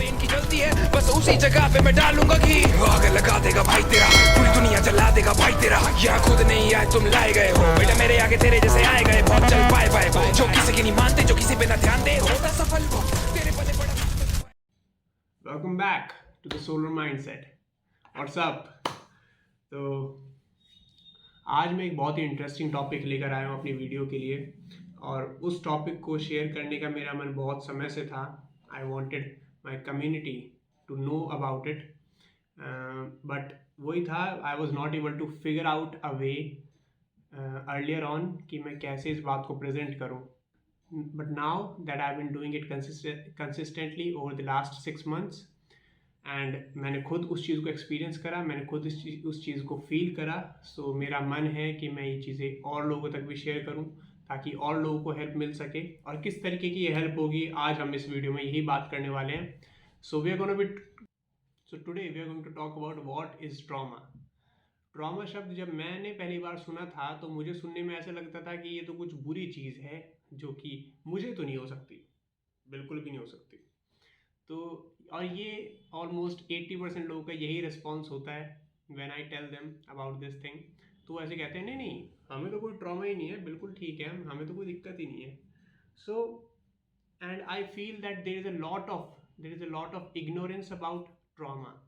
से इनकी जलती है, बस उसी जगह पे मैं डालूंगा घी। आग लगा देगा भाई तेरा, पूरी दुनिया जला देगा भाई तेरा। यहाँ खुद नहीं आए तुम लाए गए हो, बेटा मेरे आगे तेरे जैसे आए गए बहुत। चल बाय बाय बाय, जो किसी की नहीं मानते, जो किसी पे ना ध्यान दे, होता सफल वो तेरे बने बड़ा। Welcome back to the Solar Mindset. What's up? तो आज मैं एक बहुत ही इंटरेस्टिंग टॉपिक लेकर आया हूँ अपनी वीडियो के लिए, और उस टॉपिक को शेयर करने का मेरा मन बहुत समय से था. I wanted my community to know about it, but वही था, I was not able to figure out a way earlier on कि मैं कैसे इस बात को प्रेजेंट करूँ. But now that I've been doing it consistently over the last 6 months, and मैंने खुद उस चीज़ को एक्सपीरियंस करा, मैंने खुद उस चीज़ को फील करा. सो मेरा मन है कि मैं ये चीज़ें और लोगों तक भी शेयर करूं ताकि और लोगों को हेल्प मिल सके. और किस तरीके की ये हेल्प होगी, आज हम इस वीडियो में यही बात करने वाले हैं. So today we are going to talk about what is trauma. Trauma शब्द जब मैंने पहली बार सुना था तो मुझे सुनने में ऐसा लगता था कि ये तो कुछ बुरी चीज़ है जो कि मुझे तो नहीं हो सकती, बिल्कुल भी नहीं हो सकती. तो और ये ऑलमोस्ट 80% लोगों का यही रिस्पॉन्स होता है when I tell them about this thing. तो ऐसे कहते हैं नहीं नहीं, हमें तो कोई ट्रॉमा ही नहीं है, बिल्कुल ठीक है, हमें तो कोई दिक्कत ही नहीं है. So and I feel that there is a lot of ignorance about trauma.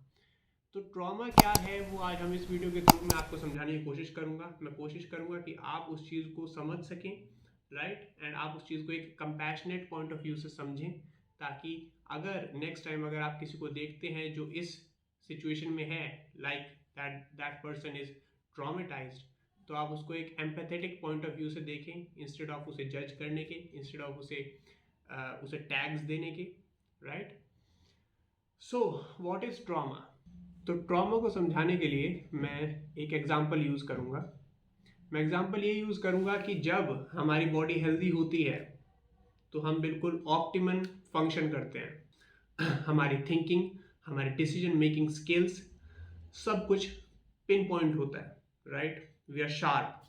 तो ट्रॉमा क्या है वो आज हम इस वीडियो के थ्रू में आपको समझाने की कोशिश करूंगा. मैं कोशिश करूंगा कि आप उस चीज़ को समझ सकें, राइट, एंड आप उस चीज़ को एक कंपैशनेट पॉइंट ऑफ व्यू से समझें, ताकि अगर नेक्स्ट टाइम अगर आप किसी को देखते हैं जो इस सिचुएशन में है, like that person is traumatised, तो आप उसको एक एम्पैथेटिक पॉइंट ऑफ व्यू से देखें, इंस्टेड ऑफ उसे जज करने के, इंस्टेड ऑफ उसे टैग्स देने के, right. So what is trauma. तो ट्रॉमा को समझाने के लिए मैं एक एग्जांपल यूज़ करूँगा. मैं एग्जांपल ये यूज़ करूँगा कि जब हमारी बॉडी हेल्दी होती है तो हम बिल्कुल ऑप्टिमम फंक्शन करते हैं. हमारी थिंकिंग, हमारी डिसीजन मेकिंग स्किल्स, सब कुछ पिन पॉइंट होता है, right. We are sharp.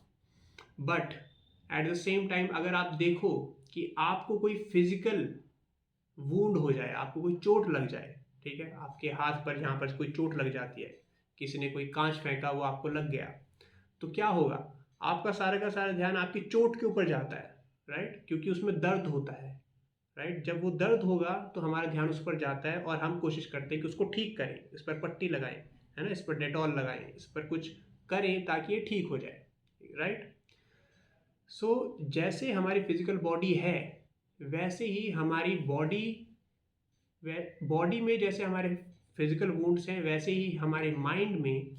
But at the same time अगर आप देखो कि आपको कोई फिजिकल वूंड हो जाए, आपको कोई चोट लग जाए, ठीक है, आपके हाथ पर यहाँ पर कोई चोट लग जाती है, किसी ने कोई कांच फेंका, वो आपको लग गया, तो क्या होगा, आपका सारा का सारा ध्यान आपकी चोट के ऊपर जाता है, राइट, क्योंकि उसमें दर्द होता है, राइट. जब वो दर्द होगा तो हमारा ध्यान उस पर जाता है और हम कोशिश करते हैं कि उसको ठीक करें, इस पर पट्टी लगाएं, है ना, इस पर डेटॉल लगाएं, इस पर कुछ करें ताकि ये ठीक हो जाए, राइट. सो जैसे हमारी फिजिकल बॉडी है वैसे ही हमारी बॉडी में जैसे हमारे फिजिकल वुंड्स हैं, वैसे ही हमारे माइंड में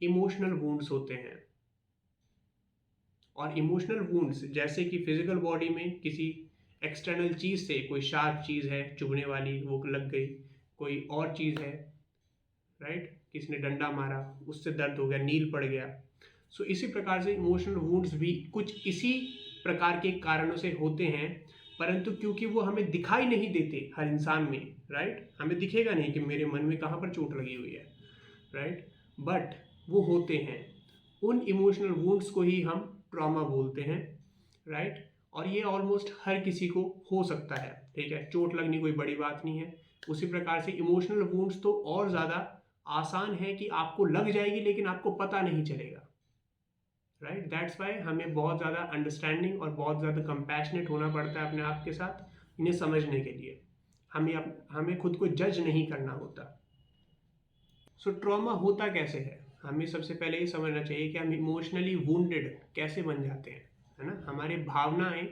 इमोशनल वुंड्स होते हैं. और इमोशनल वुंड्स जैसे कि फिजिकल बॉडी में किसी एक्सटर्नल चीज़ से, कोई शार्प चीज़ है चुभने वाली, वो लग गई, कोई और चीज़ है, राइट, किसी ने डंडा मारा, उससे दर्द हो गया, नील पड़ गया. सो इसी प्रकार से इमोशनल वुंड्स भी कुछ इसी प्रकार के कारणों से होते हैं, परंतु क्योंकि वो हमें दिखाई नहीं देते हर इंसान में, राइट, हमें दिखेगा नहीं कि मेरे मन में कहाँ पर चोट लगी हुई है, राइट, बट वो होते हैं. उन इमोशनल वुंड्स को ही हम ट्रॉमा बोलते हैं, राइट. और ये ऑलमोस्ट हर किसी को हो सकता है, ठीक है, चोट लगनी कोई बड़ी बात नहीं है. उसी प्रकार से इमोशनल वुंड्स तो और ज़्यादा आसान है कि आपको लग जाएगी लेकिन आपको पता नहीं चलेगा, राइट. दैट्स वाई हमें बहुत ज़्यादा अंडरस्टैंडिंग और बहुत ज़्यादा कंपैशनेट होना पड़ता है अपने आप के साथ इन्हें समझने के लिए. हमें खुद को जज नहीं करना होता. सो ट्रॉमा होता कैसे है, हमें सबसे पहले ये समझना चाहिए कि हम इमोशनली वुंडेड कैसे बन जाते हैं, है ना. हमारी भावनाएं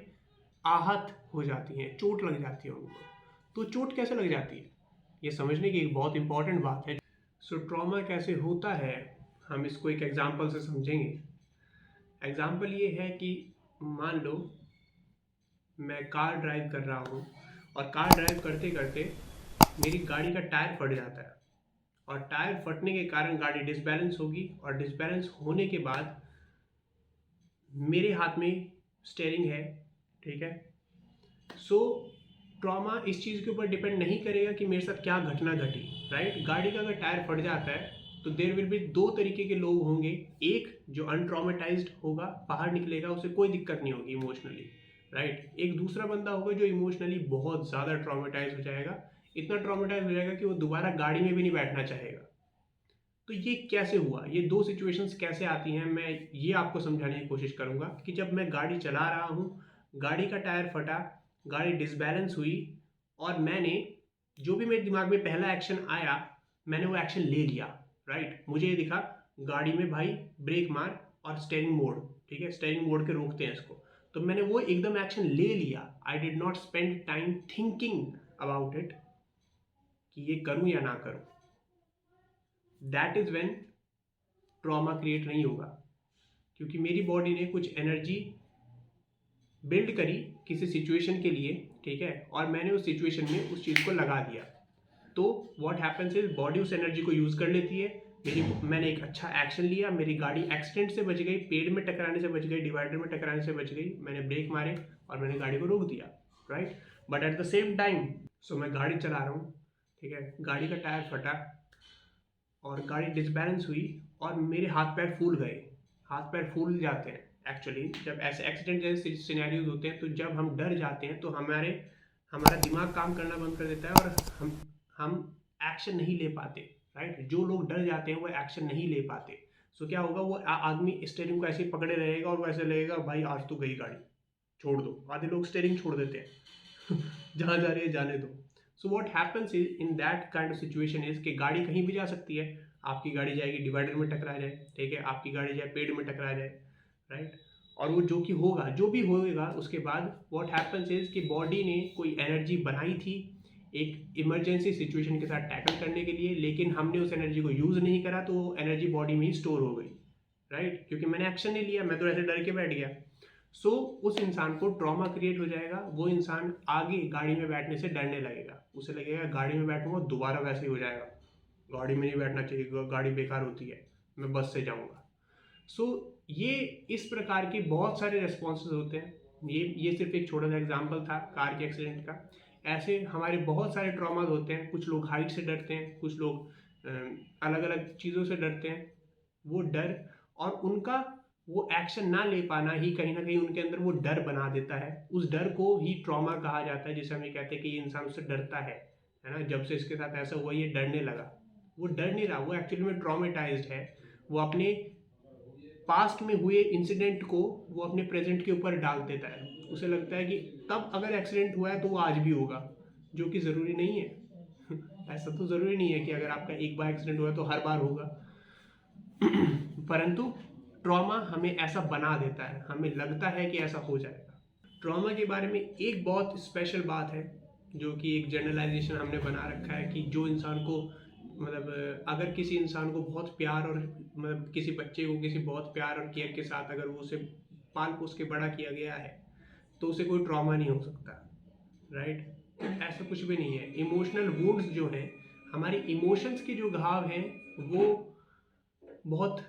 आहत हो जाती हैं, चोट लग जाती है उनको. तो चोट कैसे लग जाती है ये समझने की एक बहुत इंपॉर्टेंट बात है. सो ट्रॉमा कैसे होता है हम इसको एक एग्जांपल से समझेंगे. एग्जांपल ये है कि मान लो मैं कार ड्राइव कर रहा हूँ और कार ड्राइव करते करते मेरी गाड़ी का टायर फट जाता है, और टायर फटने के कारण गाड़ी डिसबैलेंस होगी, और डिसबैलेंस होने के बाद मेरे हाथ में स्टीयरिंग है, ठीक है. सो ट्रॉमा इस चीज़ के ऊपर डिपेंड नहीं करेगा कि मेरे साथ क्या घटना घटी, राइट. गाड़ी का अगर टायर फट जाता है तो देयर विल बी दो तरीके के लोग होंगे. एक जो अनट्रॉमेटाइज्ड होगा, बाहर निकलेगा, उसे कोई दिक्कत नहीं होगी इमोशनली, राइट. एक दूसरा बंदा होगा जो इमोशनली बहुत ज़्यादा ट्रॉमेटाइज हो जाएगा, इतना ट्रॉमेटाइज हो जाएगा कि वो दोबारा गाड़ी में भी नहीं बैठना चाहेगा। तो ये कैसे हुआ, ये दो सिचुएशंस कैसे आती हैं, मैं ये आपको समझाने की कोशिश करूंगा कि जब मैं गाड़ी चला रहा हूँ, गाड़ी का टायर फटा, गाड़ी डिसबैलेंस हुई और मैंने जो भी मेरे दिमाग में पहला एक्शन आया मैंने वो एक्शन ले लिया, राइट। मुझे ये दिखा गाड़ी में भाई ब्रेक मार और स्टीयरिंग मोड़, ठीक है, स्टीयरिंग मोड़ के रोकते हैं इसको, तो मैंने वो एकदम एक्शन ले लिया। I did not spend time thinking about it कि ये करूं या ना करूं। That is when trauma create नहीं होगा, क्योंकि मेरी बॉडी ने कुछ एनर्जी बिल्ड करी किसी सिचुएशन के लिए, ठीक है, और मैंने उस सिचुएशन में उस चीज़ को लगा दिया। तो व्हाट हैपेंस इज बॉडी उस एनर्जी को यूज़ कर लेती है। मैंने एक अच्छा एक्शन लिया, मेरी गाड़ी एक्सीडेंट से बच गई, पेड़ में टकराने से बच गई, डिवाइडर में टकराने से बच गई, मैंने ब्रेक मारे और मैंने गाड़ी को रोक दिया, right. But at the same time मैं गाड़ी चला रहा हूँ, ठीक है, गाड़ी का टायर फटा और गाड़ी डिसबैलेंस हुई और मेरे हाथ पैर फूल गए। हाथ पैर फूल जाते हैं एक्चुअली जब ऐसे एक्सीडेंट जैसे सिनेरियोज होते हैं। तो जब हम डर जाते हैं तो हमारा दिमाग काम करना बंद कर देता है और हम एक्शन नहीं ले पाते, राइट। जो लोग डर जाते हैं वो एक्शन नहीं ले पाते। सो क्या होगा, वो आदमी स्टीयरिंग को ऐसे ही पकड़े रहेगा और वो ऐसे लगेगा भाई आज तो गई गाड़ी, छोड़ दो। आधे लोग स्टीयरिंग छोड़ देते हैं जहाँ जा रही है जाने दो। So what happens is in that kind of situation is कि गाड़ी कहीं भी जा सकती है। आपकी गाड़ी जाएगी डिवाइडर में टकरा जाए, ठीक है, आपकी गाड़ी जाए पेड़ में टकरा जाए, राइट। और वो जो भी होगा उसके बाद व्हाट हैपेंस इज कि बॉडी ने कोई एनर्जी बनाई थी एक इमरजेंसी सिचुएशन के साथ टैकल करने के लिए, लेकिन हमने उस एनर्जी को यूज़ नहीं करा तो वो एनर्जी बॉडी में ही स्टोर हो गई, राइट, क्योंकि मैंने एक्शन नहीं लिया, मैं तो ऐसे डर के बैठ गया। सो उस इंसान को ट्रॉमा क्रिएट हो जाएगा। वो इंसान आगे गाड़ी में बैठने से डरने लगेगा, उसे लगेगा गाड़ी में बैठूंगा दोबारा वैसे ही हो जाएगा, गाड़ी में नहीं बैठना चाहिए, गाड़ी बेकार होती है, मैं बस से जाऊंगा। सो ये इस प्रकार के बहुत सारे रेस्पॉन्सेज होते हैं। ये सिर्फ एक छोटा सा एग्जाम्पल था कार के एक्सीडेंट का। ऐसे हमारे बहुत सारे ट्रॉमाज होते हैं। कुछ लोग हाइट से डरते हैं, कुछ लोग अलग अलग चीज़ों से डरते हैं। वो डर और उनका वो एक्शन ना ले पाना ही कहीं ना कहीं उनके अंदर वो डर बना देता है। उस डर को ही ट्रॉमा कहा जाता है, जिसे हम ये कहते हैं कि ये इंसान उससे डरता है ना। जब से इसके साथ ऐसा हुआ ये डरने लगा, वो डर नहीं रहा, वो एक्चुअली में ट्रॉमेटाइज्ड है। वो अपने पास्ट में हुए इंसिडेंट को वो अपने प्रेजेंट के ऊपर डाल देता है। उसे लगता है कि तब अगर एक्सीडेंट हुआ है तो वो आज भी होगा, जो कि ज़रूरी नहीं है ऐसा तो ज़रूरी नहीं है कि अगर आपका एक बार एक्सीडेंट हुआ है तो हर बार होगा परंतु ट्रॉमा हमें ऐसा बना देता है, हमें लगता है कि ऐसा हो जाएगा। ट्रॉमा के बारे में एक बहुत स्पेशल बात है जो कि एक जनरलाइजेशन हमने बना रखा है कि जो इंसान को अगर किसी इंसान को बहुत प्यार और किसी बच्चे को किसी बहुत प्यार और केयर के साथ अगर वो उसे पाल पोस के बड़ा किया गया है तो उसे कोई ट्रॉमा नहीं हो सकता, राइट। ऐसा कुछ भी नहीं है। इमोशनल वुंड्स जो हैं, हमारे इमोशंस के जो घाव हैं वो बहुत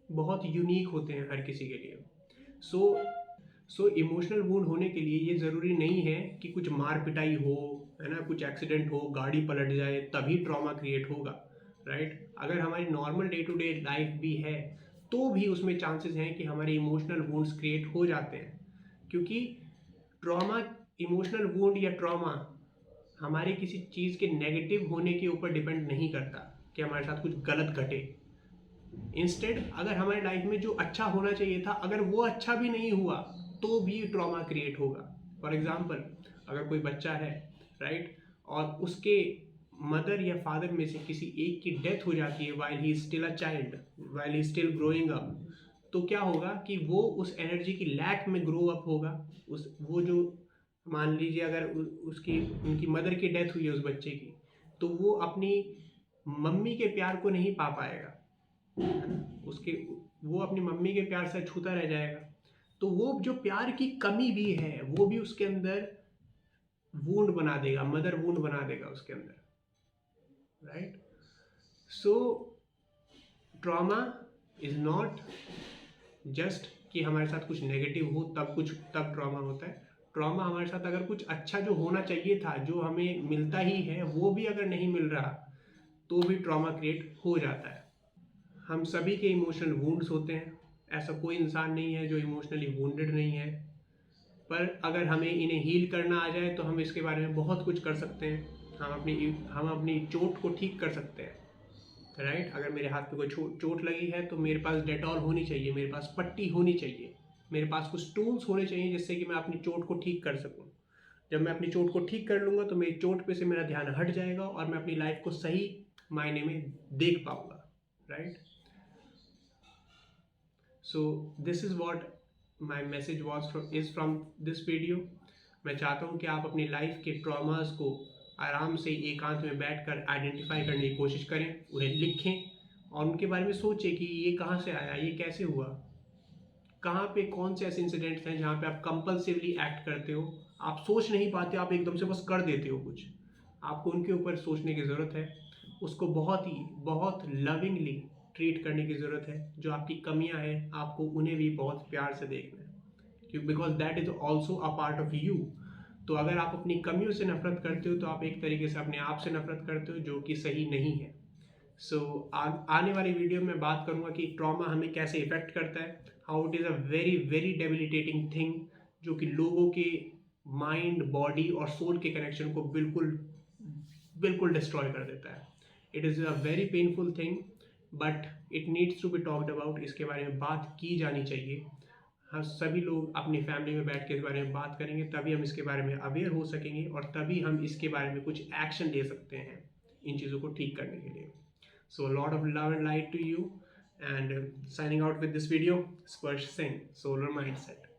बहुत यूनिक होते हैं हर किसी के लिए। सो इमोशनल वुंड होने के लिए ये ज़रूरी नहीं है कि कुछ मार पिटाई हो, है ना, कुछ एक्सीडेंट हो, गाड़ी पलट जाए तभी ट्रॉमा क्रिएट होगा, राइट। अगर हमारी normal day to day life भी है तो भी उसमें चांसेस हैं कि हमारे इमोशनल वुंड्स क्रिएट हो जाते हैं, क्योंकि ट्रॉमा, इमोशनल वुंड या ट्रॉमा हमारे किसी चीज़ के नेगेटिव होने के ऊपर डिपेंड नहीं करता कि हमारे साथ कुछ गलत घटे। इंस्टेड अगर हमारी लाइफ में जो अच्छा होना चाहिए था अगर वो अच्छा भी नहीं हुआ तो भी ट्रॉमा क्रिएट होगा। फॉर एग्जाम्पल, अगर कोई बच्चा है, राइट, और उसके मदर या फादर में से किसी एक की डेथ हो जाती है while he still a child, while he still growing up, तो क्या होगा कि वो उस एनर्जी की लैक में ग्रो अप होगा। वो जो मान लीजिए अगर उनकी मदर की डेथ हुई है उस बच्चे की, तो वो अपनी मम्मी के प्यार को नहीं पा पाएगा, वो अपनी मम्मी के प्यार से छूता रह जाएगा। तो वो जो प्यार की कमी भी है वो भी उसके अंदर वुंड बना देगा, मदर वुंड बना देगा उसके अंदर, right. So trauma is not just कि हमारे साथ कुछ नेगेटिव हो तब ट्रॉमा होता है। ट्रॉमा हमारे साथ अगर कुछ अच्छा जो होना चाहिए था, जो हमें मिलता ही है, वो भी अगर नहीं मिल रहा तो भी ट्रॉमा क्रिएट हो जाता है। हम सभी के इमोशनल वुंड्स होते हैं, ऐसा कोई इंसान नहीं है जो इमोशनली वुंडेड नहीं है। पर अगर हमें इन्हें हील करना आ जाए तो हम इसके बारे में बहुत कुछ कर सकते हैं। हम अपनी चोट को ठीक कर सकते हैं, राइट। अगर मेरे हाथ पे कोई चोट लगी है तो मेरे पास डेटॉल होनी चाहिए, मेरे पास पट्टी होनी चाहिए, मेरे पास कुछ टूल्स होने चाहिए जिससे कि मैं अपनी चोट को ठीक कर सकूं। जब मैं अपनी चोट को ठीक कर लूँगा तो मेरी चोट पे से मेरा ध्यान हट जाएगा और मैं अपनी लाइफ को सही मायने में देख पाऊँगा, right. So this is what my message is from this video. मैं चाहता हूँ कि आप अपनी लाइफ के ट्रॉमास को आराम से एकांत में बैठकर आइडेंटिफाई करने की कोशिश करें, उन्हें लिखें और उनके बारे में सोचें कि ये कहाँ से आया, ये कैसे हुआ, कहाँ पे कौन से ऐसे इंसिडेंट्स हैं जहाँ पे आप कंपल्सिवली एक्ट करते हो, आप सोच नहीं पाते, आप एकदम से बस कर देते हो कुछ। आपको उनके ऊपर सोचने की ज़रूरत है, उसको बहुत लविंगली ट्रीट करने की ज़रूरत है। जो आपकी कमियां हैं आपको उन्हें भी बहुत प्यार से देखना है, क्योंकि because that is also a part of you. तो अगर आप अपनी कमियों से नफरत करते हो तो आप एक तरीके से अपने आप से नफरत करते हो, जो कि सही नहीं है। आने वाली वीडियो में बात करूंगा कि ट्रॉमा हमें कैसे इफेक्ट करता है, how it is a very very debilitating thing, जो कि लोगों के माइंड, बॉडी और सोल के कनेक्शन को बिल्कुल डिस्ट्रॉय कर देता है। It is a very painful thing but it needs to be talked about. इसके बारे में बात की जानी चाहिए। हाँ, सभी लोग अपनी फैमिली में बैठ के इस बारे में बात करेंगे तभी हम इसके बारे में अवेयर हो सकेंगे और तभी हम इसके बारे में कुछ एक्शन ले सकते हैं इन चीज़ों को ठीक करने के लिए। So a lot of love and light to you, and signing out with this video, Sparsh Singh, Solar Mindset.